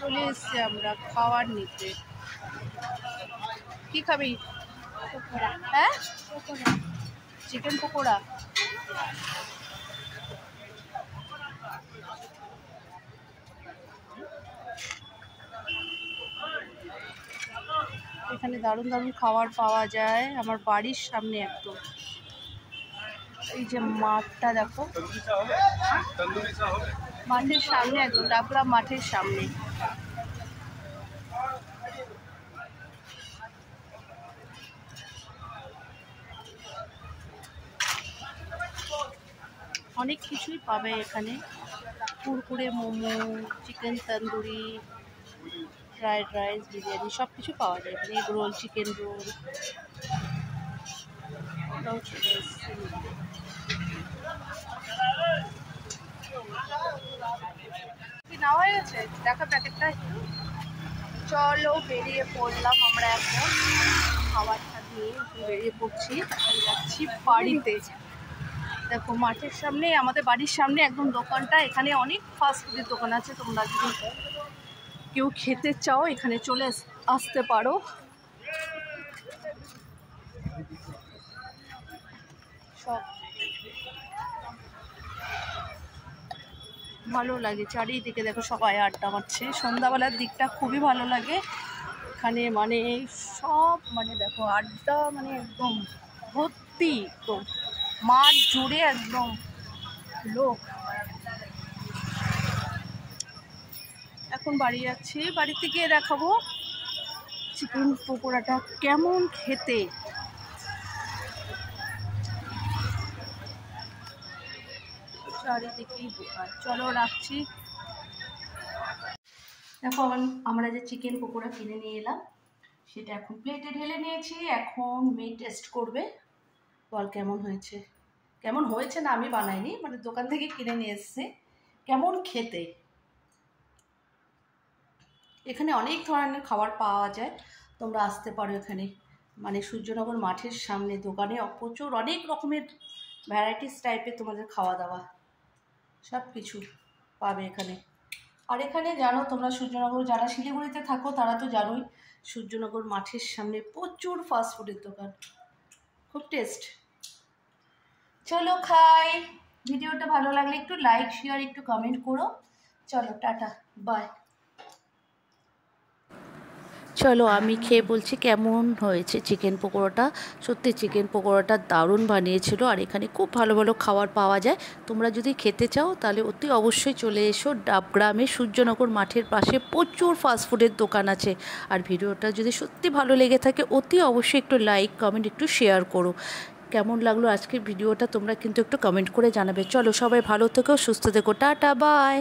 চলে এসেছি আমরা খাবার নিতে। কি খাবি? হ্যাঁ, চিকেন পকোড়া। এখানে দারুণ দারুণ খাবার পাওয়া যায় আমার বাড়ির সামনে একদম। এই যে মাঠটা দেখো, মাঠের সামনে একদম, ডাবগ্রা মাঠের সামনে। অনেক কিছুই পাবে এখানে, Kurkure, momo, chicken tandoori, fried rice, biryani সব কিছু পাওয়া যায় এখানে। Egg roll, chicken roll. কি না হয়ে গেছে দেখা প্যাকেটটা একটু। চলো বেরিয়ে পড়লাম আমরা এখন, খাবারটা দিয়ে বেরিয়ে পড়ছি, যাচ্ছি বাড়িতে। দেখো মাঠের সামনে, আমাদের বাড়ির সামনে একদম দোকানটা। এখানে অনেক ফাস্ট ফুডের দোকান আছে, তোমরা যদি কেউ খেতে চাও এখানে চলে আসতে পারো। সব ভালো লাগে, চারিদিকে দেখো সবাই আড্ডা মারছে। সন্ধ্যাবেলার দিকটা খুবই ভালো লাগে এখানে, মানে সব মানে দেখো আড্ডা, মানে একদম ভর্তি, একদম মাঠ জুড়ে একদম লোক। এখন বাড়ি যাচ্ছি, বাড়িতে গিয়ে দেখাবো চিকেন পকোড়াটা কেমন খেতে। চারিদিকেই দোকান। চলো রাখছি। এখন আমরা যে চিকেন পকোড়া কিনে নিয়ে এলাম সেটা এখন প্লেটে ঢেলে নিয়েছি। এখন মেয়ে টেস্ট করবে, বল কেমন হয়েছে। কেমন হয়েছে না আমি বানাইনি, মানে দোকান থেকে কিনে নিয়ে এসছে। কেমন খেতে। এখানে অনেক ধরনের খাবার পাওয়া যায়, তোমরা আসতে পারো এখানে, মানে সূর্যনগর মাঠের সামনে দোকানে প্রচুর অনেক রকমের ভ্যারাইটিস টাইপের তোমাদের খাওয়া দাওয়া সব কিছু পাবে এখানে। আর এখানে জানো তোমরা, সূর্যনগর যারা শিলিগুড়িতে থাকো তারা তো জানোই, সূর্যনগর মাঠের সামনে প্রচুর ফাস্টফুডের দোকান, খুব টেস্ট। চলো খাই। ভিডিওটা ভালো লাগলে একটু লাইক, শেয়ার, একটু কমেন্ট করো। চলো টাটা, বাই। চলো আমি খেয়ে বলছি কেমন হয়েছে চিকেন পকোড়াটা। সত্যি চিকেন পকোড়াটা দারুণ বানিয়েছিল। আর এখানে খুব ভালো ভালো খাবার পাওয়া যায়, তোমরা যদি খেতে চাও তাহলে অতি অবশ্যই চলে এসো। ডাবগ্রামে সূর্যনগর মাঠের পাশে প্রচুর ফাস্টফুডের দোকান আছে। আর ভিডিওটা যদি সত্যি ভালো লেগে থাকে অতি অবশ্যই একটু লাইক, কমেন্ট, একটু শেয়ার করো। কেমন লাগলো আজকের ভিডিওটা তোমরা কিন্তু একটু কমেন্ট করে জানাবে। চলো সবাই ভালো থেকো, সুস্থ থেকো, টাটা, বাই।